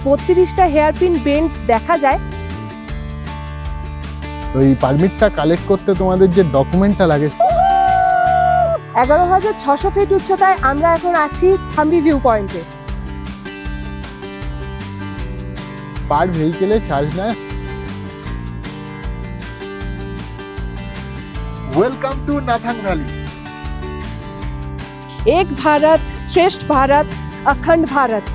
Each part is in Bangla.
32টা হেয়ারপিন বেন্ডস দেখা যায়। তো এই পারমিটটা কালেক্ট করতে তোমাদের যে ডকুমেন্টটা লাগে 11,600 ফিট উচ্চতায় আমরা এখন আছি থাম্বি ভিউ পয়েন্টে। পার ভেহিকেলে চার্জ নেয়। Welcome to Nathang valley. এক ভারত শ্রেষ্ঠ ভারত অখণ্ড ভারত।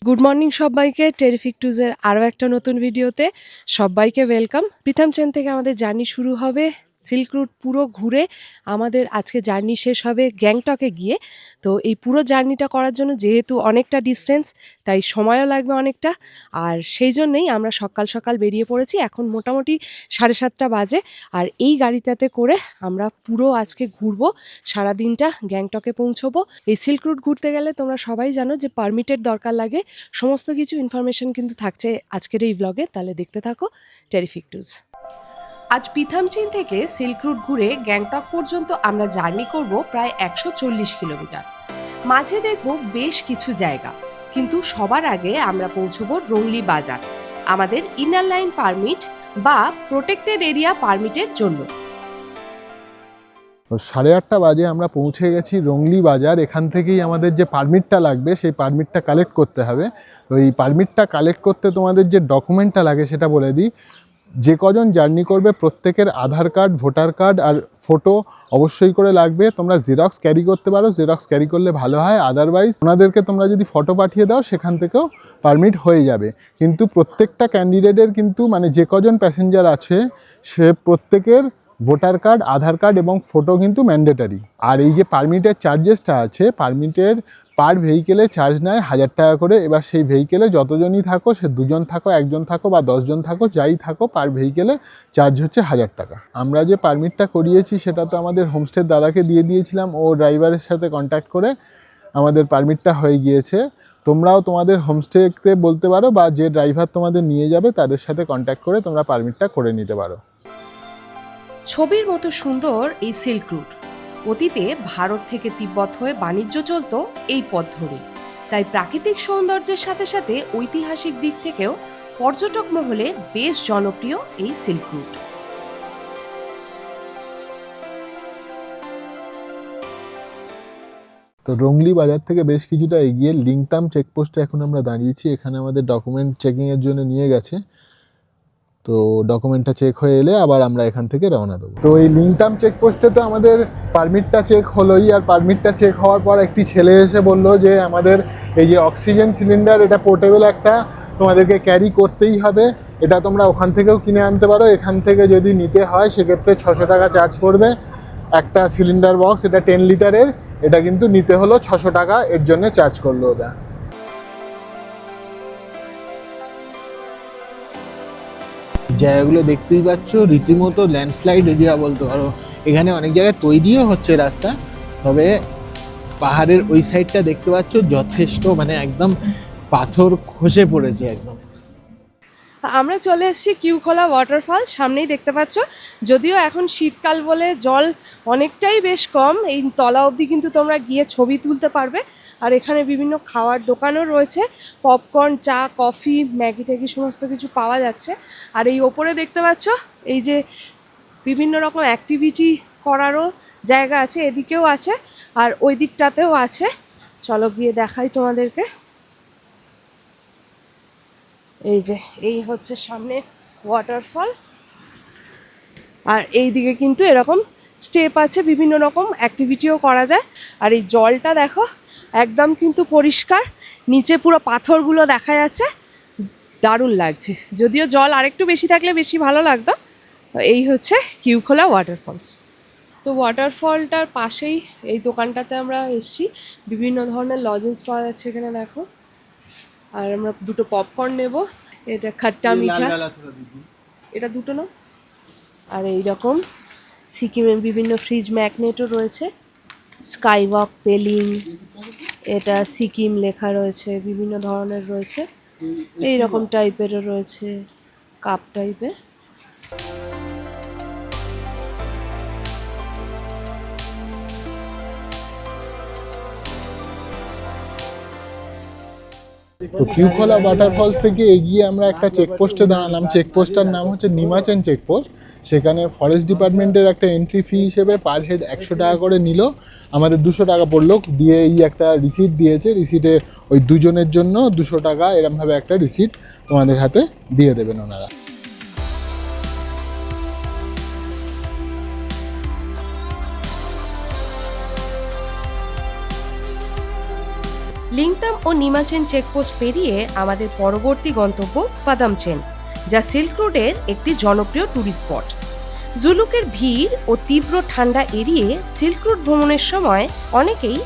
গুড মর্নিং সবাইকে, টেরিফিক টুজের আরও একটা নতুন ভিডিওতে সবাইকে ওয়েলকাম। প্রীতম চেন থেকে আমাদের জার্নি শুরু হবে। সিল্ক রুট পুরো ঘুরে আমাদের আজকে জার্নি শেষ হবে গ্যাংটকে গিয়ে। তো এই পুরো জার্নিটা করার জন্য যেহেতু অনেকটা ডিস্টেন্স, তাই সময়ও লাগবে অনেকটা। আর সেই জন্যেই আমরা সকাল সকাল বেরিয়ে পড়েছি। এখন মোটামুটি 7:30 বাজে। আর এই গাড়িটাতে করে আমরা পুরো আজকে ঘুরবো, সারাদিনটা গ্যাংটকে পৌঁছবো। এই সিল্ক রুট ঘুরতে গেলে তোমরা সবাই জানো যে পারমিটের দরকার লাগে। সমস্ত কিছু ইনফরমেশন কিন্তু থাকছে আজকের এই ব্লগে, তাহলে দেখতে থাকো টেরিফিক টুজ। আজ পিথামচিন থেকে সিল্ক রুট ঘুরে গ্যাংটক পর্যন্ত আমরা জার্নি করব প্রায় 140 কিলোমিটার। মাঝে দেখব বেশ কিছু জায়গা, কিন্তু সবার আগে আমরা পৌঁছবো রংলি বাজার আমাদের ইনার লাইন পারমিট বা প্রোটেক্টেড এরিয়া পারমিটের জন্য। 8:30 বাজে আমরা পৌঁছে গেছি রংলি বাজার। এখান থেকেই আমাদের যে পারমিটটা লাগবে সেই পারমিটটা কালেক্ট করতে হবে। তো এই পারমিটটা কালেক্ট করতে তোমাদের যে ডকুমেন্টটা লাগে সেটা বলে দিই। যে কজন জার্নি করবে প্রত্যেকের আধার কার্ড, ভোটার কার্ড আর ফটো অবশ্যই করে লাগবে। তোমরা জেরক্স ক্যারি করতে পারো, জেরক্স ক্যারি করলে ভালো হয়। আদারওয়াইজ ওনাদেরকে তোমরা যদি ফটো পাঠিয়ে দাও সেখান থেকেও পারমিট হয়ে যাবে। কিন্তু প্রত্যেকটা ক্যান্ডিডেটের কিন্তু মানে যে কজন প্যাসেঞ্জার আছে সে প্রত্যেকের ভোটার কার্ড, আধার কার্ড এবং ফটো কিন্তু ম্যান্ডেটারি। আর এই যে পারমিটের চার্জেসটা আছে, পারমিটের পার ভেহিকেলে চার্জ নেয় 1000 টাকা করে। এবার সেই ভেহিকেলে যতজনই থাকো, সে 2 জন থাকো, 1 জন থাকো বা 10 জন থাকো, যাই থাকো, পার ভেহিকেলে চার্জ হচ্ছে 1000 টাকা। আমরা যে পারমিটটা করিয়েছি সেটা তো আমাদের হোমস্টের দাদাকে দিয়ে দিয়েছিলাম। ও ড্রাইভারের সাথে কন্ট্যাক্ট করে আমাদের পারমিটটা হয়ে গিয়েছে। তোমরাও তোমাদের হোমস্টেতে বলতে পারো বা যে ড্রাইভার তোমাদের নিয়ে যাবে তাদের সাথে কন্ট্যাক্ট করে তোমরা পারমিটটা করে নিতে পারো। ছবির মতো সুন্দর এই সিল্ক রুট। অতীতে ভারত থেকে তিব্বত হয়ে বাণিজ্য চলত এই পথ ধরে। তাই প্রাকৃতিক সৌন্দর্যের সাথে সাথে ঐতিহাসিক দিক থেকেও পর্যটক মহলে বেশ জনপ্রিয় এই সিল্ক রুট। তো রংলি বাজার থেকে বেশ কিছুটা এগিয়ে লিংতাম চেকপোস্টে এখন আমরা দাঁড়িয়েছি। এখানে আমাদের ডকুমেন্ট চেকিংয়ের জন্য নিয়ে গেছে। তো ডকুমেন্টটা চেক হয়ে এলে আবার আমরা এখান থেকে রওনা দেবো। তো এই লিংতাম চেকপোস্টে তো আমাদের পারমিটটা চেক হলোই। আর পারমিটটা চেক হওয়ার পর একটি ছেলে এসে বললো যে আমাদের এই যে অক্সিজেন সিলিন্ডার, এটা পোর্টেবল একটা, তোমাদেরকে ক্যারি করতেই হবে। এটা তোমরা ওখান থেকেও কিনে আনতে পারো। এখান থেকে যদি নিতে হয় সেক্ষেত্রে 600 টাকা চার্জ পড়বে। একটা সিলিন্ডার বক্স, এটা 10 লিটারের, এটা কিন্তু নিতে হলো 600 টাকা, এর জন্য চার্জ করলো ওটা। জায়গাগুলো দেখতেই পাচ্ছ, রীতিমতো ল্যান্ডস্লাইড এরিয়া বলতে পারো। এখানে অনেক জায়গায় তৈরিও হচ্ছে রাস্তা, তবে পাহাড়ের ওই সাইডটা দেখতে পাচ্ছ যথেষ্ট মানে একদম পাথর খসে পড়েছে একদম। আমরা চলে এসেছি কিউখোলা ওয়াটারফল, সামনেই দেখতে পাচ্ছ। যদিও এখন শীতকাল বলে জল অনেকটাই বেশ কম, এই তলা অবধি কিন্তু তোমরা গিয়ে ছবি তুলতে পারবে। আর এখানে বিভিন্ন খাওয়ার দোকানও রয়েছে, পপকর্ন, চা, কফি, ম্যাগি ট্যাগি সমস্ত কিছু পাওয়া যাচ্ছে। আর এই ওপরে দেখতে পাচ্ছ এই যে বিভিন্ন রকম অ্যাক্টিভিটি করারও জায়গা আছে, এদিকেও আছে আর ওই দিকটাতেও আছে। চলো গিয়ে দেখাই তোমাদেরকে। এই যে এই হচ্ছে সামনে ওয়াটারফল, আর এই দিকে কিন্তু এরকম স্টেপ আছে, বিভিন্ন রকম অ্যাক্টিভিটিও করা যায়। আর এই জলটা দেখো একদম কিন্তু পরিষ্কার, নিচে পুরো পাথরগুলো দেখা যাচ্ছে, দারুণ লাগছে। যদিও জল আরেকটু বেশি থাকলে বেশি ভালো লাগতো। এই হচ্ছে কিউখোলা ওয়াটারফলস। তো ওয়াটারফলটার পাশেই এই দোকানটাতে আমরা এসেছি, বিভিন্ন ধরনের লজেন্স পাওয়া যাচ্ছে এখানে দেখো। আর আমরা দুটো পপকর্ন নেব, এটা খাট্টা মিঠা, এটা দুটো না। আর এইরকম সিকিমের বিভিন্ন ফ্রিজ ম্যাগনেটও রয়েছে, স্কাইওয়াক পেলিং, এটা সিকিম লেখা রয়েছে, বিভিন্ন ধরনের রয়েছে, এই রকম টাইপেরও রয়েছে, কাপ টাইপের। তো কিউখলা ওয়াটারফলস থেকে এগিয়ে আমরা একটা চেকপোস্টে দাঁড়ালাম। চেকপোস্টটার নাম হচ্ছে নিমাচেন চেকপোস্ট। সেখানে ফরেস্ট ডিপার্টমেন্টের একটা এন্ট্রি ফি হিসেবে পার হেড 100 টাকা করে নিল, আমাদের 200 টাকা পড়লো। দিয়ে এই একটা রিসিট দিয়েছে, রিসিটে ওই দুজনের জন্য 200 টাকা এরমভাবে একটা রিসিট তোমাদের হাতে দিয়ে দেবেন ওনারা। লিংতাম ও নিমাচেন চেকপোস্ট পেরিয়ে আমাদের পরবর্তী গন্তব্য পাদামচেন, যা সিল্ক রোডের একটি জনপ্রিয় ট্যুরিস্ট স্পট। জুলুকের ভিড় ও তীব্র ঠান্ডা এড়িয়ে সিল্ক রোড ভ্রমণের সময় অনেকেই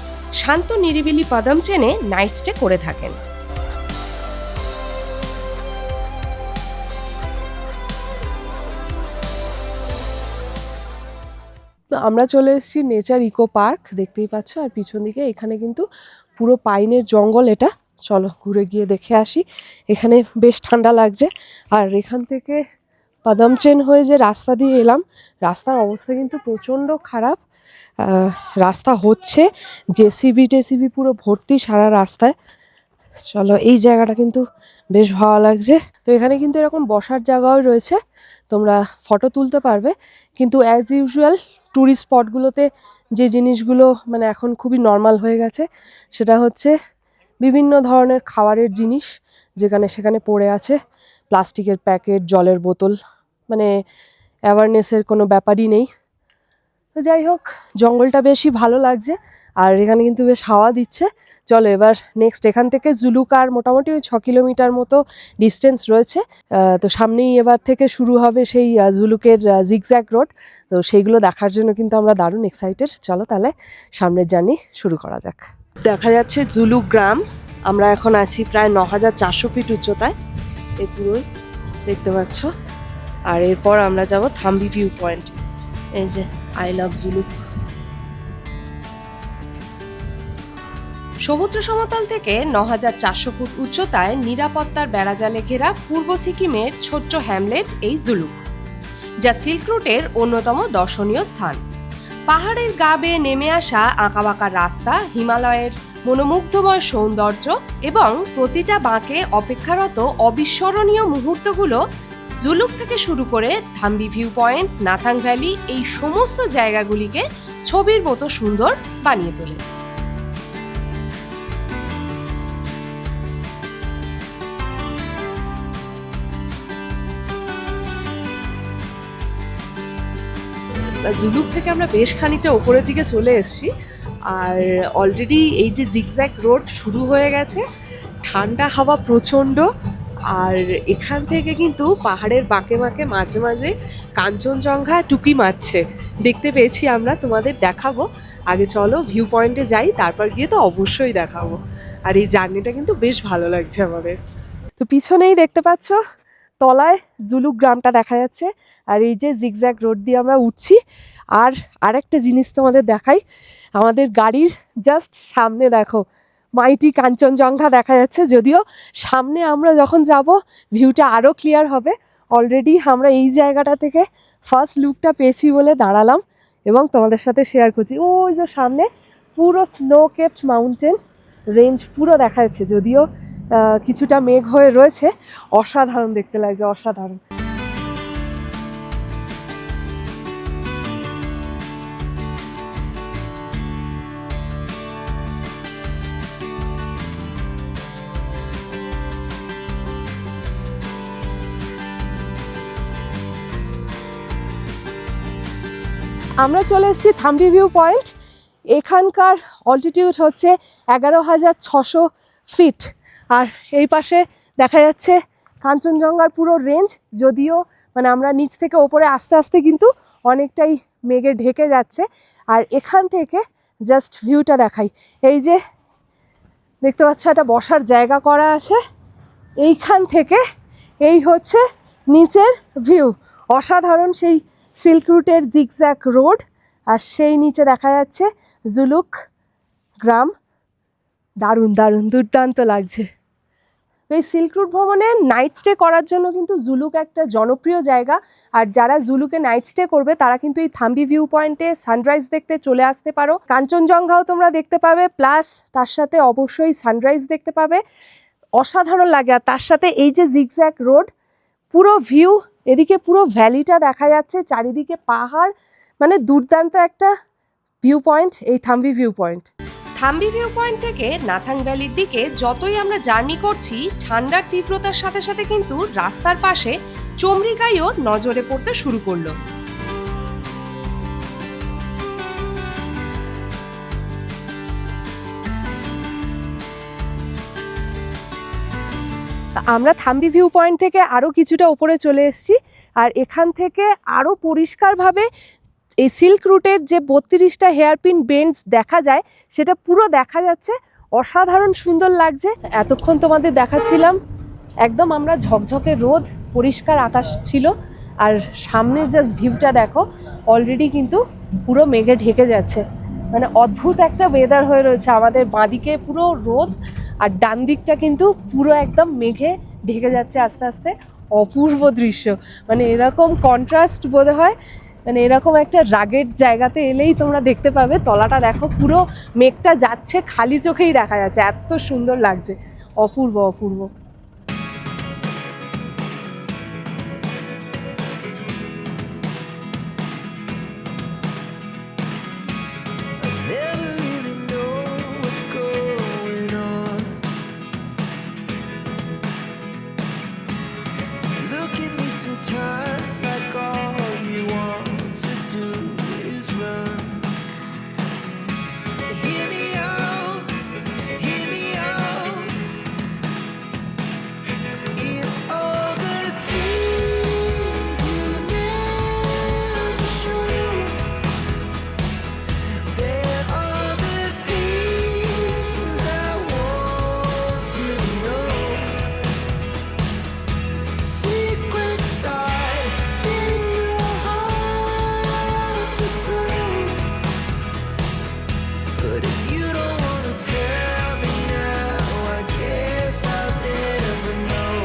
শান্ত নিরিবিলি পাদামচেনে নাইট স্টে করে থাকেন। তো আমরা চলে এসেছি নেচার ইকো পার্ক, দেখতেই পাচ্ছ। আর পিছন দিকে এখানে কিন্তু পুরো পাইনের জঙ্গল। এটা চলো ঘুরে গিয়ে দেখে আসি। এখানে বেশ ঠান্ডা লাগছে। আর এখান থেকে পাদামচেন হয়ে যে রাস্তা দিয়ে এলাম, রাস্তার অবস্থা কিন্তু প্রচণ্ড খারাপ। রাস্তা হচ্ছে, জেসিবি পুরো ভর্তি সারা রাস্তায়। চলো, এই জায়গাটা কিন্তু বেশ ভালো লাগছে। তো এখানে কিন্তু এরকম বসার জায়গাও রয়েছে, তোমরা ফটো তুলতে পারবে। কিন্তু অ্যাজ ইউজুয়াল ট্যুরিস্ট স্পটগুলোতে যে জিনিসগুলো মানে এখন খুবই নর্মাল হয়ে গেছে, সেটা হচ্ছে বিভিন্ন ধরনের খাবারের জিনিস যেখানে সেখানে পড়ে আছে, প্লাস্টিকের প্যাকেট, জলের বোতল, মানে অ্যাওয়ারনেসের কোনো ব্যাপারই নেই। তো যাই হোক, জঙ্গলটা বেশি ভালো লাগছে আর এখানে কিন্তু বেশ হাওয়া দিচ্ছে। চলো এবার নেক্সট এখান থেকে জুলুক আর মোটামুটি ওই 6 কিলোমিটার মতো ডিস্টেন্স রয়েছে। তো সামনেই এবার থেকে শুরু হবে সেই জুলুকের জিগজ্যাগ রোড। তো সেইগুলো দেখার জন্য কিন্তু আমরা দারুণ এক্সাইটেড। চলো তাহলে সামনের জার্নি শুরু করা যাক। দেখা যাচ্ছে জুলুক গ্রাম। আমরা এখন আছি প্রায় 9400 ফিট উচ্চতায়, এই পুরোই দেখতে পাচ্ছ। আর এরপর আমরা যাব থাম্বি ভিউ পয়েন্ট। এই যে আই লাভ জুলুক। সমুদ্র সমতল থেকে 9400 ফুট উচ্চতায় নিরাপত্তার বেড়াজালে ঘেরা পূর্ব সিকিমের ছোট্ট হ্যামলেট এই জুলুক, যা সিল্ক রুটের অন্যতম দর্শনীয় স্থান। পাহাড়ের গা বেয়ে নেমে আসা আঁকাবাঁকা রাস্তা, হিমালয়ের মনোমুগ্ধময় সৌন্দর্য এবং প্রতিটা বাঁকে অপেক্ষারত অবিস্মরণীয় মুহূর্তগুলো জুলুক থেকে শুরু করে Thambi view point, Nathang valley, এই সমস্ত জায়গাগুলিকে ছবির মতো সুন্দর বানিয়ে তোলে। জুলুক থেকে আমরা বেশ খানিকটা ওপরের দিকে চলে এসেছি। আর অলরেডি এই যে জিগজ্যাগ রোড শুরু হয়ে গেছে, ঠান্ডা হাওয়া প্রচণ্ড। আর এখান থেকে কিন্তু পাহাড়ের বাঁকে বাঁকে মাঝে মাঝে কাঞ্চনজঙ্ঘা টুকি মারছে, দেখতে পেয়েছি আমরা, তোমাদের দেখাবো। আগে চলো ভিউ পয়েন্টে যাই, তারপর গিয়ে তো অবশ্যই দেখাবো। আর এই জার্নিটা কিন্তু বেশ ভালো লাগছে আমাদের। তো পিছনেই দেখতে পাচ্ছ তলায় জুলুক গ্রামটা দেখা যাচ্ছে। আর এই যে জিগজ্যাগ রোড দিয়ে আমরা উঠছি। আর আরেকটা জিনিস তোমাদের দেখাই, আমাদের গাড়ির জাস্ট সামনে দেখো মাইটি কাঞ্চনজঙ্ঘা দেখা যাচ্ছে। যদিও সামনে আমরা যখন যাব ভিউটা আরও ক্লিয়ার হবে। অলরেডি আমরা এই জায়গাটা থেকে ফার্স্ট লুকটা পেয়েছি বলে দাঁড়ালাম এবং তোমাদের সাথে শেয়ার করছি। ওই যে সামনে পুরো স্নো কেপড মাউন্টেন রেঞ্জ পুরো দেখা যাচ্ছে, যদিও কিছুটা মেঘ হয়ে রয়েছে। অসাধারণ দেখতে লাগছে, অসাধারণ। আমরা চলে এসেছি থাম্বি ভিউ পয়েন্ট। এখানকার অল্টিটিউড হচ্ছে 11,600 ফিট। আর এই পাশে দেখা যাচ্ছে কাঞ্চনজঙ্ঘার পুরো রেঞ্জ। যদিও মানে আমরা নিচ থেকে ওপরে আস্তে আস্তে কিন্তু অনেকটাই মেঘে ঢেকে যাচ্ছে। আর এখান থেকে জাস্ট ভিউটা দেখাই, এই যে দেখতে পাচ্ছ একটা বসার জায়গা করা আছে, এইখান থেকে এই হচ্ছে নিচের ভিউ। অসাধারণ সেই সিল্ক রুটের জিগজ্যাগ রোড, আর সেই নিচে দেখা যাচ্ছে জুলুক গ্রাম। দারুণ দারুণ দুর্দান্ত লাগছে। তো এই সিল্ক রুট ভ্রমণে নাইট স্টে করার জন্য কিন্তু জুলুক একটা জনপ্রিয় জায়গা। আর যারা জুলুকে নাইট স্টে করবে তারা কিন্তু এই থাম্বি ভিউ পয়েন্টে সানরাইজ দেখতে চলে আসতে পারো। কাঞ্চনজঙ্ঘাও তোমরা দেখতে পাবে, প্লাস তার সাথে অবশ্যই সানরাইজ দেখতে পাবে। অসাধারণ লাগে। আর তার সাথে এই যে জিগজ্যাগ রোড, পুরো ভিউ, এদিকে পুরো ভ্যালিটা দেখা যাচ্ছে, চারিদিকে পাহাড়, মানে দুর্দান্ত একটা ভিউ পয়েন্ট এই Thambi view point. Thambi view point থেকে নাথাং ভ্যালির দিকে যতই আমরা জার্নি করছি, ঠান্ডার তীব্রতার সাথে সাথে কিন্তু রাস্তার পাশে চমরিগাইও নজরে পড়তে শুরু করলো। আমরা থাম্বি ভিউ পয়েন্ট থেকে আরও কিছুটা উপরে চলে এসেছি। আর এখান থেকে আরও পরিষ্কারভাবে এই সিল্ক রুটের যে 32টা হেয়ারপিন বেন্ডস দেখা যায়, সেটা পুরো দেখা যাচ্ছে। অসাধারণ সুন্দর লাগছে। এতক্ষণ তোমাদের দেখাচ্ছিলাম একদম আমরা ঝকঝকে রোদ, পরিষ্কার আকাশ ছিল। আর সামনের জাস্ট ভিউটা দেখো, অলরেডি কিন্তু পুরো মেঘে ঢেকে যাচ্ছে। মানে অদ্ভুত একটা ওয়েদার হয়ে রয়েছে। আমাদের বাঁদিকে পুরো রোদ আর ডান দিকটা কিন্তু পুরো একদম মেঘে ঢেকে যাচ্ছে আস্তে আস্তে। অপূর্ব দৃশ্য। মানে এরকম কন্ট্রাস্ট বোধ হয়, মানে এরকম একটা রাগেড জায়গাতে এলেই তোমরা দেখতে পাবে। তলাটা দেখো, পুরো মেঘটা যাচ্ছে, খালি চোখেই দেখা যাচ্ছে, এত সুন্দর লাগছে। অপূর্ব অপূর্ব। Never really know what's going on. Look at me sometimes like all you want to do is run. Hear me out, hear me out. It's all the things you never show. There are the things I want to know. Secrets start in your heart so slow. But if you don't wanna tell me now, I guess I'll never know.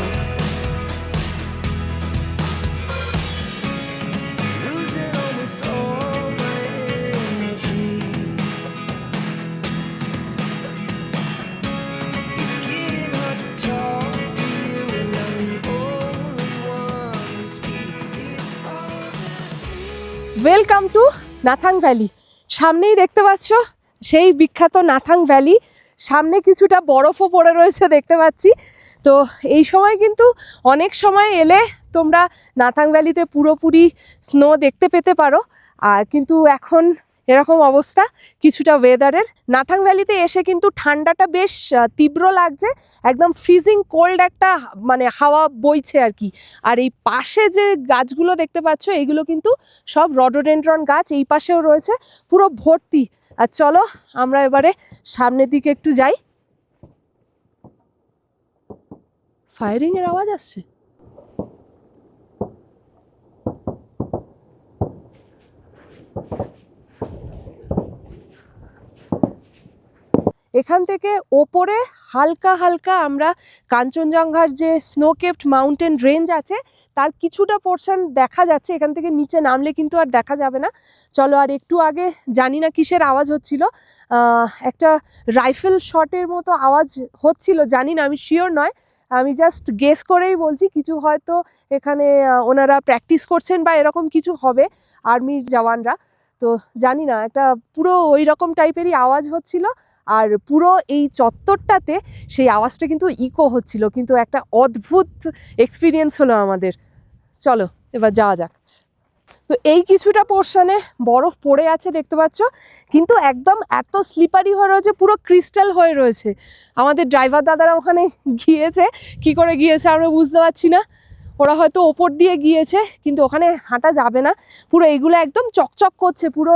Losing almost all my energy. It's getting hard to talk to you, and I'm the only one who speaks. It's all the welcome to Nathang valley. সামনেই দেখতে পাচ্ছ সেই বিখ্যাত নাথাং ভ্যালি। সামনে কিছুটা বরফও পড়ে রয়েছে দেখতে পাচ্ছি। তো এই সময় কিন্তু অনেক সময় এলে তোমরা নাথাং ভ্যালিতে পুরোপুরি স্নো দেখতে পেতে পারো। আর কিন্তু এখন এরকম অবস্থা কিছুটা ওয়েদারের। নাথাং ভ্যালিতে এসে কিন্তু ঠান্ডাটা বেশ তীব্র লাগছে, একদম ফ্রিজিং কোল্ড একটা মানে হাওয়া বইছে আর কি। আর এই পাশে যে গাছগুলো দেখতে পাচ্ছ, এইগুলো কিন্তু সব রডোডেন্ড্রন গাছ, এই পাশেও রয়েছে পুরো ভর্তি। আর চলো আমরা এবারে সামনের দিকে একটু যাই। ফায়ারিং এর আওয়াজ আসছে। এখান থেকে ওপরে হালকা হালকা আমরা কাঞ্চনজঙ্ঘার যে স্নো কেপড মাউন্টেন রেঞ্জ আছে তার কিছুটা পোর্শন দেখা যাচ্ছে। এখান থেকে নিচে নামলে কিন্তু আর দেখা যাবে না। চলো, আর একটু আগে জানি না কিসের আওয়াজ হচ্ছিল, একটা রাইফেল শটের মতো আওয়াজ হচ্ছিল, জানি না, আমি শিওর নয়, আমি জাস্ট গেস করেই বলছি। কিছু হয়তো এখানে ওনারা প্র্যাকটিস করছেন বা এরকম কিছু হবে, আর্মির জওয়ানরা। তো জানি না, একটা পুরো ওই রকম টাইপেরই আওয়াজ হচ্ছিল। আর পুরো এই চত্বরটাতে সেই আওয়াজটা কিন্তু ইকো হচ্ছিল। কিন্তু একটা অদ্ভুত এক্সপিরিয়েন্স হলো আমাদের। চলো এবার যাওয়া যাক। তো এই কিছুটা পোর্শনে বরফ পড়ে আছে দেখতে পাচ্ছ, কিন্তু একদম এত স্লিপারি হয়ে রয়েছে, পুরো ক্রিস্টাল হয়ে রয়েছে। আমাদের ড্রাইভার দাদারা ওখানে গিয়েছে, কি করে গিয়েছে আমরা বুঝতে পারছি না। ওরা হয়তো ওপর দিয়ে গিয়েছে, কিন্তু ওখানে হাঁটা যাবে না। পুরো এগুলো একদম চকচক করছে, পুরো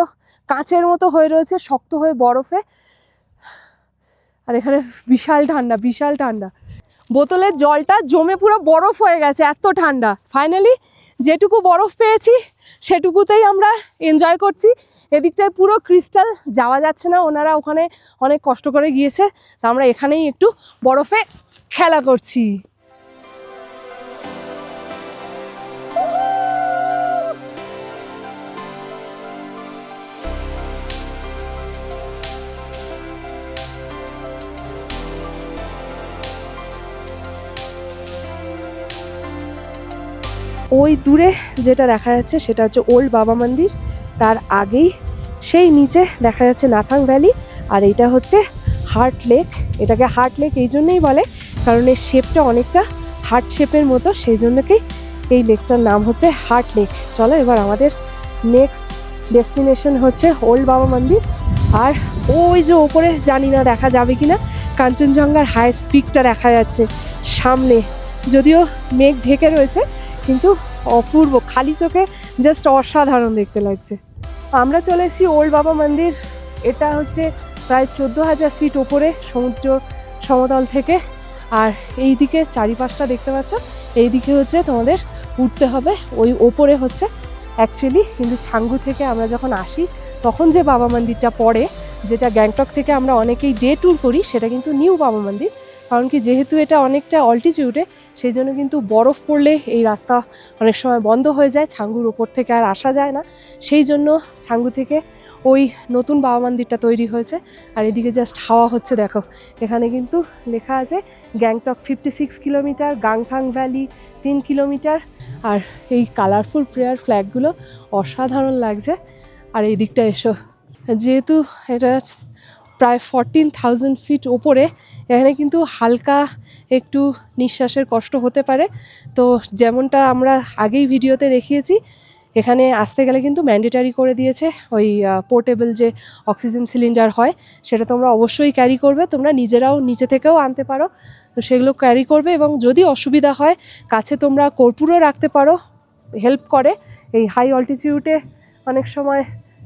কাঁচের মতো হয়ে রয়েছে, শক্ত হয়ে বরফে। আর এখানে বিশাল ঠান্ডা, বিশাল ঠান্ডা। বোতলের জলটা জমে পুরো বরফ হয়ে গেছে, এত ঠান্ডা। ফাইনালি যেটুকু বরফ পেয়েছি সেটুকুতেই আমরা এনজয় করছি। এদিকটায় পুরো ক্রিস্টাল, যাওয়া যাচ্ছে না, ওনারা ওখানে অনেক কষ্ট করে গিয়েছে। তা আমরা এখানেই একটু বরফে খেলা করছি। ওই দূরে যেটা দেখা যাচ্ছে সেটা হচ্ছে ওল্ড বাবা মন্দির, তার আগেই সেই নিচে দেখা যাচ্ছে নাথাং ভ্যালি, আর এটা হচ্ছে হার্ট লেক। এটাকে হার্ট লেক এই জন্যই বলে কারণ এর শেপটা অনেকটা হার্ট শেপের মতো, সেই জন্যকেই এই লেকটার নাম হচ্ছে হার্ট লেক। চলো এবার আমাদের নেক্সট ডেস্টিনেশন হচ্ছে ওল্ড বাবা মন্দির। আর ওই যে ওপরে জানি না দেখা যাবে কিনা কাঞ্চনজঙ্ঘার হাইস্ট পিকটা দেখা যাচ্ছে সামনে, যদিও মেঘ ঢেকে রয়েছে কিন্তু অপূর্ব, খালি চোখে জাস্ট অসাধারণ দেখতে লাগছে। আমরা চলে এসেছি ওল্ড বাবা মন্দির। এটা হচ্ছে প্রায় 14,000 ফিট ওপরে সমুদ্র সমতল থেকে। আর এই দিকে চারিপাশটা দেখতে পাচ্ছ, এই দিকে হচ্ছে তোমাদের উঠতে হবে, ওই ওপরে হচ্ছে অ্যাকচুয়ালি কিন্তু ছাঙ্গু থেকে আমরা যখন আসি তখন যে বাবা মন্দিরটা পড়ে, যেটা গ্যাংটক থেকে আমরা অনেকেই ডে ট্যুর করি, সেটা কিন্তু নিউ বাবা মন্দির। কারণ কি যেহেতু এটা অনেকটা অল্টিটিউডে, সেই জন্য কিন্তু বরফ পড়লে এই রাস্তা অনেক সময় বন্ধ হয়ে যায়, ছাঙ্গুর ওপর থেকে আর আসা যায় না। সেই জন্য ছাঙ্গু থেকে ওই নতুন বাবা মন্দিরটা তৈরি হয়েছে। আর এদিকে জাস্ট হাওয়া হচ্ছে দেখো, এখানে কিন্তু লেখা আছে গ্যাংটক 56 কিলোমিটার, গাংথাং ভ্যালি 3 কিলোমিটার। আর এই কালারফুল প্রেয়ার ফ্ল্যাগগুলো অসাধারণ লাগছে। আর এই দিকটা এসো, যেহেতু এটা প্রায় 14,000 ফিট ওপরে, এখানে কিন্তু হালকা একটু নিঃশ্বাসের কষ্ট হতে পারে। তো যেমনটা আমরা আগেই ভিডিওতে দেখিয়েছি, এখানে আসতে গেলে কিন্তু ম্যান্ডেটারি করে দিয়েছে ওই পোর্টেবল যে অক্সিজেন সিলিন্ডার হয়, সেটা তোমরা অবশ্যই ক্যারি করবে। তোমরা নিজেরাও নিচে থেকেও আনতে পারো, তো সেগুলো ক্যারি করবে। এবং যদি অসুবিধা হয় কাছে তোমরা কর্পূরও রাখতে পারো, হেল্প করে এই হাই অল্টিটিউডে অনেক সময়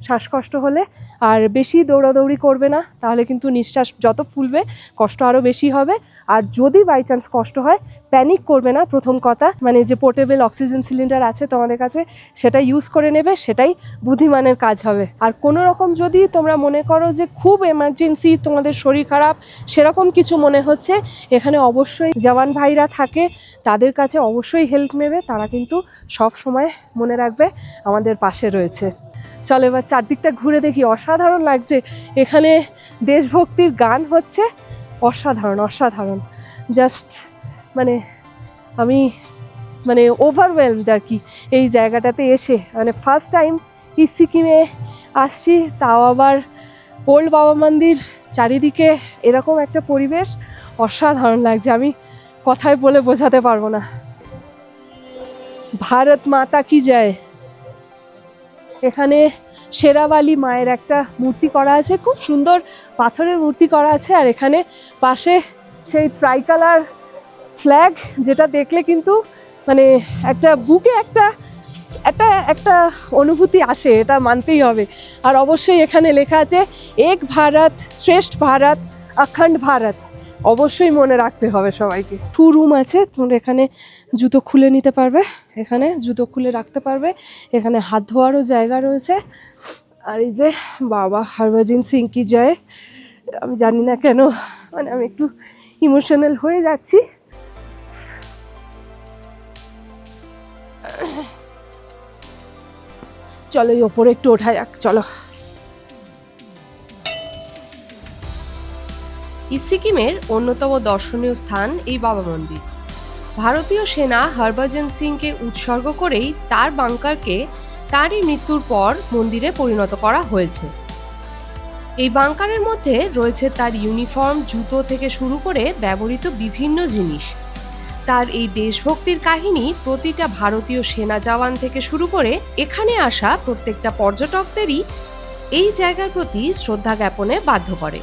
শ্বাসকষ্ট হলে। আর বেশি দৌড়াদৌড়ি করবে না, তাহলে কিন্তু নিঃশ্বাস যত ফুলবে কষ্ট আরও বেশি হবে। আর যদি বাই চান্স কষ্ট হয় প্যানিক করবে না, প্রথম কথা মানে যে পোর্টেবল অক্সিজেন সিলিন্ডার আছে তোমাদের কাছে সেটা ইউজ করে নেবে, সেটাই বুদ্ধিমানের কাজ হবে। আর কোনো রকম যদি তোমরা মনে করো যে খুব এমার্জেন্সি, তোমাদের শরীর খারাপ সেরকম কিছু মনে হচ্ছে, এখানে অবশ্যই জওয়ান ভাইরা থাকে, তাদের কাছে অবশ্যই হেল্প নেবে। তারা কিন্তু সব সময় মনে রাখবে আমাদের পাশে রয়েছে। চলো এবার চারদিকটা ঘুরে দেখি, অসাধারণ লাগছে। এখানে দেশভক্তির গান হচ্ছে, অসাধারণ অসাধারণ। জাস্ট মানে আমি মানে ওভারওয়েলমড আর কি এই জায়গাটাতে এসে। মানে ফার্স্ট টাইম এই সিকিমে আসছি, তাও আবার ওল্ড বাবা মন্দির, চারিদিকে এরকম একটা পরিবেশ অসাধারণ লাগছে, আমি কথায় বলে বোঝাতে পারবো না। ভারত মাতা কি জয়। এখানে শেরাওয়ালি মায়ের একটা মূর্তি করা আছে, খুব সুন্দর পাথরের মূর্তি করা আছে। আর এখানে পাশে সেই ট্রাইকালার ফ্ল্যাগ, যেটা দেখলে কিন্তু মানে একটা বুকে একটা একটা একটা অনুভূতি আসে, এটা মানতেই হবে। আর অবশ্যই এখানে লেখা আছে এক ভারত শ্রেষ্ঠ ভারত অখণ্ড ভারত, অবশ্যই মনে রাখতে হবে সবাইকে। 2 রুম আছে, তোমরা এখানে জুতো খুলে নিতে পারবে, এখানে জুতো খুলে রাখতে পারবে। এখানে হাত ধোয়ারও জায়গা রয়েছে। আর এই যে বাবা হরভজন সিং কি জয়। আমি জানি না কেন মানে আমি একটু ইমোশনাল হয়ে যাচ্ছি। চলো এই ওপরে একটু ওঠা যাক, চলো। সিকিমের অন্যতম দর্শনীয় স্থান এই বাবা মন্দির। ভারতীয় সেনা হরভজন সিংকে উৎসর্গ করেই তার বাংকারকে তারই মৃত্যুর পর মন্দিরে পরিণত করা হয়েছে। এই বাংকারের মধ্যে রয়েছে তার ইউনিফর্ম, জুতো থেকে শুরু করে ব্যবহৃত বিভিন্ন জিনিস। তার এই দেশভক্তির কাহিনী প্রতিটা ভারতীয় সেনা জওয়ান থেকে শুরু করে এখানে আসা প্রত্যেকটা পর্যটকদেরই এই জায়গার প্রতি শ্রদ্ধা জ্ঞাপনে বাধ্য করে।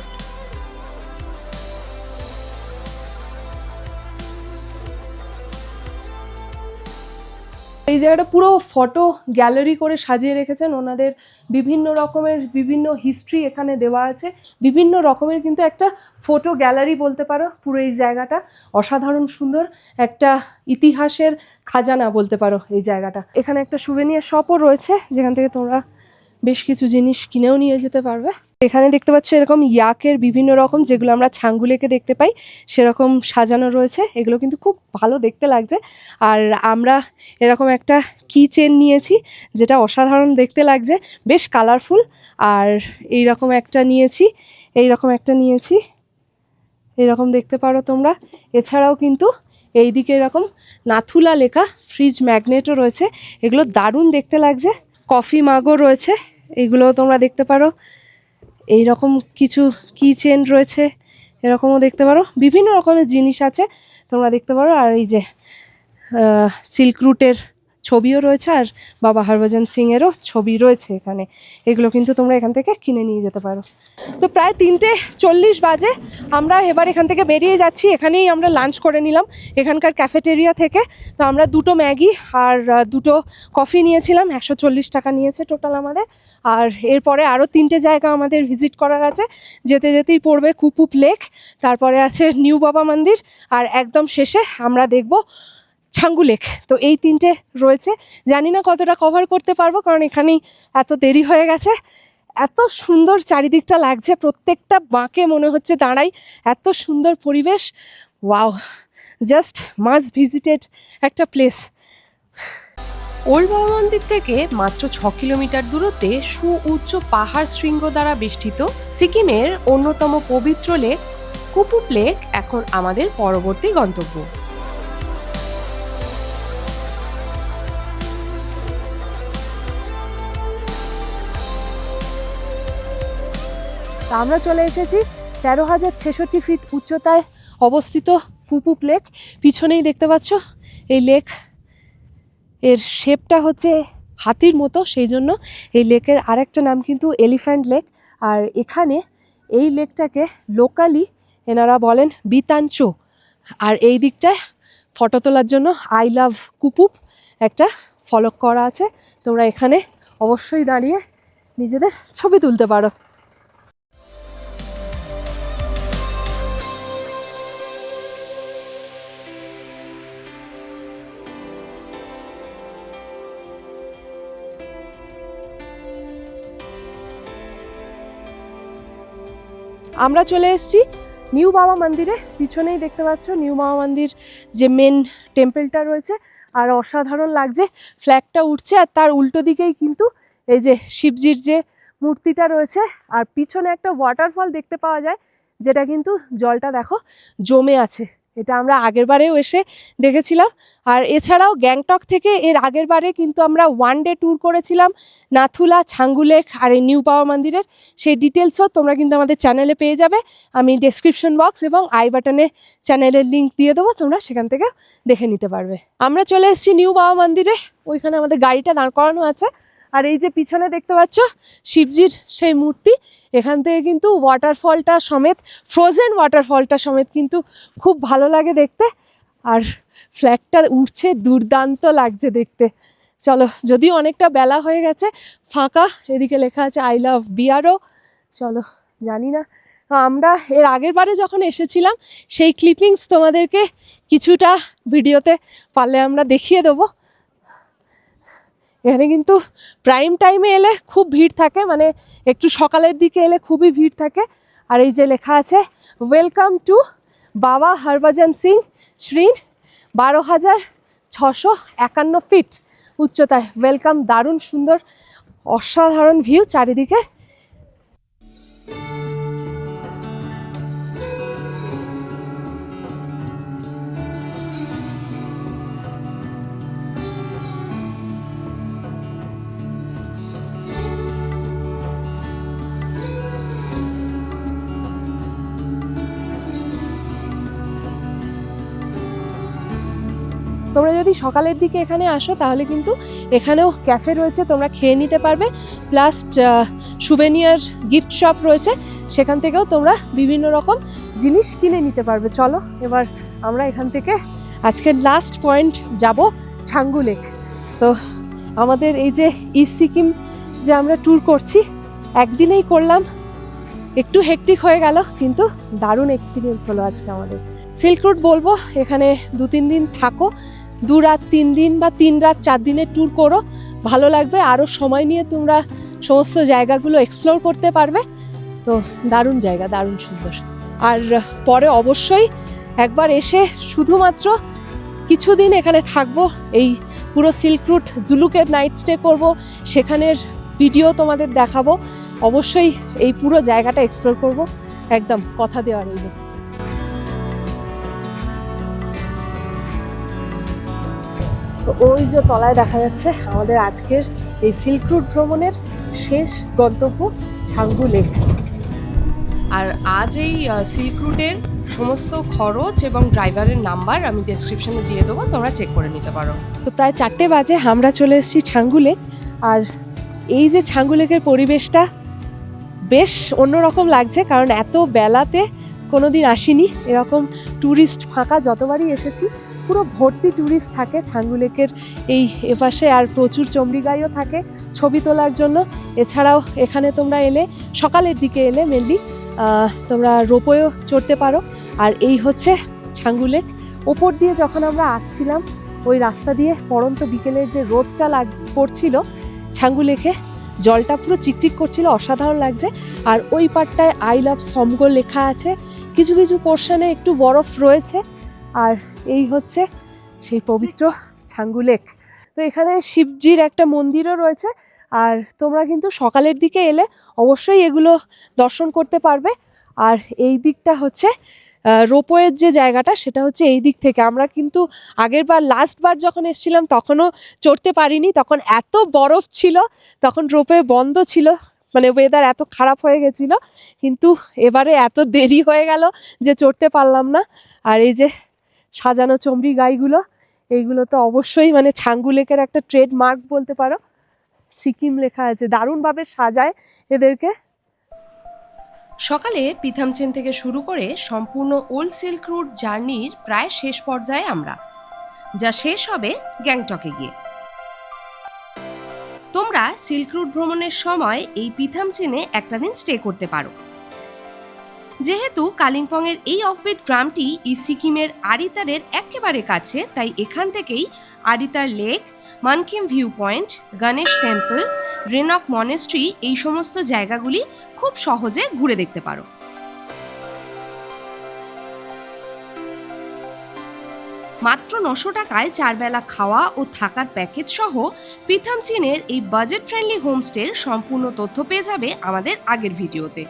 এই জায়গাটা পুরো ফটো গ্যালারি করে সাজিয়ে রেখেছেন, ওনাদের বিভিন্ন রকমের বিভিন্ন হিস্ট্রি এখানে দেওয়া আছে, বিভিন্ন রকমের কিন্তু একটা ফটো গ্যালারি বলতে পারো পুরো এই জায়গাটা। অসাধারণ সুন্দর একটা ইতিহাসের খাজানা বলতে পারো এই জায়গাটা। এখানে একটা সুভেনিয়ার শপও রয়েছে, যেখান থেকে তোমরা বেশ কিছু জিনিস কিনেও নিয়ে যেতে পারবে। এখানে দেখতে পাচ্ছ এরকম ইয়াকের বিভিন্ন রকম, যেগুলো আমরা ছাঙ্গু লেকে দেখতে পাই সেরকম সাজানো রয়েছে। এগুলো কিন্তু খুব ভালো দেখতে লাগছে। আর আমরা এরকম একটা কি চেন নিয়েছি, যেটা অসাধারণ দেখতে লাগছে, বেশ কালারফুল। আর এইরকম একটা নিয়েছি, এইরকম দেখতে পারো তোমরা। এছাড়াও কিন্তু এইদিকে এরকম নাথুলা লেখা ফ্রিজ ম্যাগনেটও রয়েছে, এগুলো দারুণ দেখতে লাগছে। কফি মাগও রয়েছে, এগুলোও তোমরা দেখতে পারো। এইরকম কিছু কি চেন রয়েছে, এরকমও দেখতে পারো। বিভিন্ন রকমের জিনিস আছে, তোমরা দেখতে পারো। আর এই যে সিল্ক রুটের ছবিও রয়েছে, আর বাবা হরভজন সিংয়েরও ছবি রয়েছে এখানে। এগুলো কিন্তু তোমরা এখান থেকে কিনে নিয়ে যেতে পারো। তো প্রায় 3:40 বাজে, আমরা এবার এখান থেকে বেরিয়ে যাচ্ছি। এখানেই আমরা লাঞ্চ করে নিলাম এখানকার ক্যাফেটেরিয়া থেকে। তো আমরা 2টো ম্যাগি আর 2টো কফি নিয়েছিলাম, 140 টাকা নিয়েছে টোটাল আমাদের। আর এরপরে আরও 3টে জায়গা আমাদের ভিজিট করার আছে, যেতে যেতেই পড়বে কুপুপ লেক, তারপরে আছে নিউ বাবা মন্দির, আর একদম শেষে আমরা দেখব ছাঙ্গু লেক। তো এই 3টে রয়েছে, জানি না কতটা কভার করতে পারবো, কারণ এখানেই এত দেরি হয়ে গেছে। এত সুন্দর চারিদিকটা লাগছে, প্রত্যেকটা বাঁকে মনে হচ্ছে দাঁড়াই, এত সুন্দর পরিবেশ। ওয়াও, জাস্ট মাস্ট ভিজিটেড একটা প্লেস। ওল্ড বাবা মন্দির থেকে মাত্র 6 কিলোমিটার দূরত্বে সুউচ্চ পাহাড় শৃঙ্গ দ্বারা বেষ্টিত সিকিমের অন্যতম পবিত্র লেক কুপুপ লেক এখন আমাদের পরবর্তী গন্তব্য। আমরা চলে এসেছি 13,066 ফিট উচ্চতায় অবস্থিত কুপুপ লেক। পিছনেই দেখতে পাচ্ছ এই লেক, এর শেপটা হচ্ছে হাতির মতো, সেই জন্য এই লেকের আরেকটা নাম কিন্তু এলিফ্যান্ট লেক। আর এখানে এই লেকটাকে লোকালি এনারা বলেন বিতাঞ্চো। আর এই দিকটায় ফটো তোলার জন্য আই লাভ কুপুপ একটা ফলক করা আছে, তোমরা এখানে অবশ্যই দাঁড়িয়ে নিজেদের ছবি তুলতে পারো। আমরা চলে এসেছি নিউ বাবা মন্দিরে। পিছনেই দেখতে পাচ্ছ নিউ বাবা মন্দির যে মেন টেম্পলটা রয়েছে, আর অসাধারণ লাগছে। ফ্ল্যাগটা উঠছে, আর তার উল্টো দিকেই কিন্তু এই যে শিবজির যে মূর্তিটা রয়েছে, আর পিছনে একটা ওয়াটারফল দেখতে পাওয়া যায়, যেটা কিন্তু জলটা দেখো জমে আছে। এটা আমরা আগের বারেও এসে দেখেছিলাম। আর এছাড়াও গ্যাংটক থেকে এর আগের বারে কিন্তু আমরা 1 ডে ট্যুর করেছিলাম নাথুলা, ছাঙ্গু লেক আর এই নিউ বাবা মন্দিরের। সেই ডিটেলসও তোমরা কিন্তু আমাদের চ্যানেলে পেয়ে যাবে। আমি ডেসক্রিপশন বক্স এবং আই বাটনে চ্যানেলের লিঙ্ক দিয়ে দেবো, তোমরা সেখান থেকে দেখে নিতে পারবে। আমরা চলে এসেছি নিউ বাবা মন্দিরে, ওইখানে আমাদের গাড়িটা দাঁড় করানো আছে। আর এই যে পিছনে দেখতে পাচ্ছ শিবজির সেই মূর্তি, এখান থেকে কিন্তু ওয়াটারফলটা সমেত, ফ্রোজেন ওয়াটারফলটা সমেত কিন্তু খুব ভালো লাগে দেখতে। আর ফ্ল্যাগটা উঠছে, দুর্দান্ত লাগছে দেখতে। চলো, যদিও অনেকটা বেলা হয়ে গেছে, ফাঁকা, এদিকে লেখা আছে আই লাভ বিআরও। চলো, জানি না, আমরা এর আগের বারে যখন এসেছিলাম সেই ক্লিপিংস তোমাদেরকে কিছুটা ভিডিওতে পারলে আমরা দেখিয়ে দেবো। এখানে কিন্তু প্রাইম টাইমে এলে খুব ভিড় থাকে, মানে একটু সকালের দিকে এলে খুবই ভিড় থাকে। আর এই যে লেখা আছে ওয়েলকাম টু বাবা হরভজন সিং শ্রীন, 12,651 ফিট উচ্চতায়। ওয়েলকাম, দারুণ সুন্দর অসাধারণ ভিউ চারিদিকে। তোমরা যদি সকালের দিকে এখানে আসো তাহলে কিন্তু এখানেও ক্যাফে রয়েছে, তোমরা খেয়ে নিতে পারবে। প্লাস সুভেনিয়ার গিফট শপ রয়েছে, সেখান থেকেও তোমরা বিভিন্ন রকম জিনিস কিনে নিতে পারবে। চলো, এবার আমরা এখান থেকে আজকের লাস্ট পয়েন্ট যাব ছাঙ্গু লেক। তো আমাদের এই যে ইস্ট সিকিম যে আমরা ট্যুর করছি, একদিনেই করলাম, একটু হেক্টিক হয়ে গেল, কিন্তু দারুণ এক্সপিরিয়েন্স হলো আজকে আমাদের। সিল্ক রুট বলবো, এখানে 2-3 দিন থাকো, 2 রাত 3 দিন বা 3 রাত 4 দিনের ট্যুর করো, ভালো লাগবে। আরও সময় নিয়ে তোমরা সমস্ত জায়গাগুলো এক্সপ্লোর করতে পারবে। তো দারুণ জায়গা, দারুণ সুন্দর। আর পরে অবশ্যই একবার এসে শুধুমাত্র কিছুদিন এখানে থাকবো, এই পুরো সিল্ক রুট জুলুকের নাইট স্টে করব, সেখানের ভিডিও তোমাদের দেখাবো। অবশ্যই এই পুরো জায়গাটা এক্সপ্লোর করব, একদম কথা দেওয়া রইল। তো ওই যে তলায় দেখা যাচ্ছে আমাদের আজকের এই সিল্ক রুট ভ্রমণের শেষ গন্তব্য ছাঙ্গু লেক। আর আজ এই সিল্ক রুটের সমস্ত খরচ এবং ড্রাইভারের নাম্বার আমি ডেসক্রিপশনে দিয়ে দেবো, তোমরা চেক করে নিতে পারো। তো প্রায় 4টে বাজে আমরা চলে এসেছি ছাঙ্গু লেক। আর এই যে ছাঙ্গু লেকের পরিবেশটা বেশ অন্যরকম লাগছে, কারণ এত বেলাতে কোনোদিন আসিনি এরকম ট্যুরিস্ট ফাঁকা। যতবারই এসেছি পুরো ভর্তি ট্যুরিস্ট থাকে ছাঙ্গু লেকের এই এপাশে, আর প্রচুর চমড়িগাইও থাকে ছবি তোলার জন্য। এছাড়াও এখানে তোমরা এলে, সকালের দিকে এলে মেনলি তোমরা রোপওয়েও চড়তে পারো। আর এই হচ্ছে ছাঙ্গু লেক। ওপর দিয়ে যখন আমরা আসছিলাম ওই রাস্তা দিয়ে পড়ন্ত বিকেলের যে রোদটা পড়ছিল ছাঙ্গু লেকে, জলটা পুরো চিকচিক করছিল, অসাধারণ লাগছে। আর ওই পাটটায় আই লাভ সমগো লেখা আছে, কিছু কিছু পোর্শনে একটু বরফ রয়েছে। আর এই হচ্ছে সেই পবিত্র ছাঙ্গু লেক। তো এখানে শিবজির একটা মন্দিরও রয়েছে। আর তোমরা কিন্তু সকালের দিকে এলে অবশ্যই এগুলো দর্শন করতে পারবে। আর এই দিকটা হচ্ছে রোপওয়ের যে জায়গাটা, সেটা হচ্ছে এই দিক থেকে। আমরা কিন্তু লাস্টবার যখন এসেছিলাম তখনও চড়তে পারিনি, তখন এত বরফ ছিল, তখন রোপওয়ে বন্ধ ছিল, মানে ওয়েদার এত খারাপ হয়ে গেছিল। কিন্তু এবারে এত দেরি হয়ে গেল যে চড়তে পারলাম না। আর এই যে সাজানো চমড়ি গাইগুলো, এইগুলো তো অবশ্যই মানে ছাঙ্গু লেকের একটা ট্রেডমার্ক বলতে পারো। সিকিম লেখা আছে, দারুণভাবে সাজায় এদেরকে। সকালে পিথামচেন থেকে শুরু করে সম্পূর্ণ ওল্ড সিল্ক রুট জার্নির প্রায় শেষ পর্যায়ে আমরা, যা শেষ হবে গ্যাংটকে গিয়ে। তোমরা সিল্ক রুট ভ্রমণের সময় এই পিথামচেনে একটা দিন স্টে করতে পারো। যেহেতু কালিম্পংয়ের এই অফবিট গ্রামটি এই সিকিমের আরিতারের একেবারে কাছে, তাই এখান থেকেই Aritar lake, Mankhim view point, Ganesh temple, Rhenock monastery, এই সমস্ত জায়গাগুলি খুব সহজে ঘুরে দেখতে পারো। মাত্র 900 টাকায় 4 বেলা খাওয়া ও থাকার প্যাকেজ সহ পিথামচেনের এই বাজেট ফ্রেন্ডলি হোমস্টের সম্পূর্ণ তথ্য পেয়ে যাবে আমাদের আগের ভিডিওতে।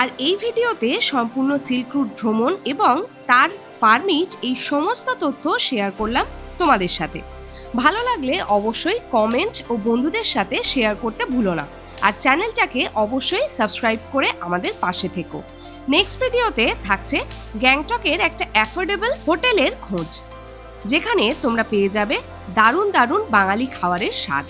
আর এই ভিডিওতে সম্পূর্ণ সিল্ক রুট ভ্রমণ এবং তার পারমিট, এই সমস্ত তথ্য শেয়ার করলাম তোমাদের সাথে। ভালো লাগলে অবশ্যই কমেন্ট ও বন্ধুদের সাথে শেয়ার করতে ভুলো না। আর চ্যানেলটাকে অবশ্যই সাবস্ক্রাইব করে আমাদের পাশে থেকো। নেক্সট ভিডিওতে থাকছে গ্যাংটকের একটা অ্যাফোর্ডেবল হোটেলের খোঁজ, যেখানে তোমরা পেয়ে যাবে দারুণ দারুণ বাঙালি খাবারের স্বাদ।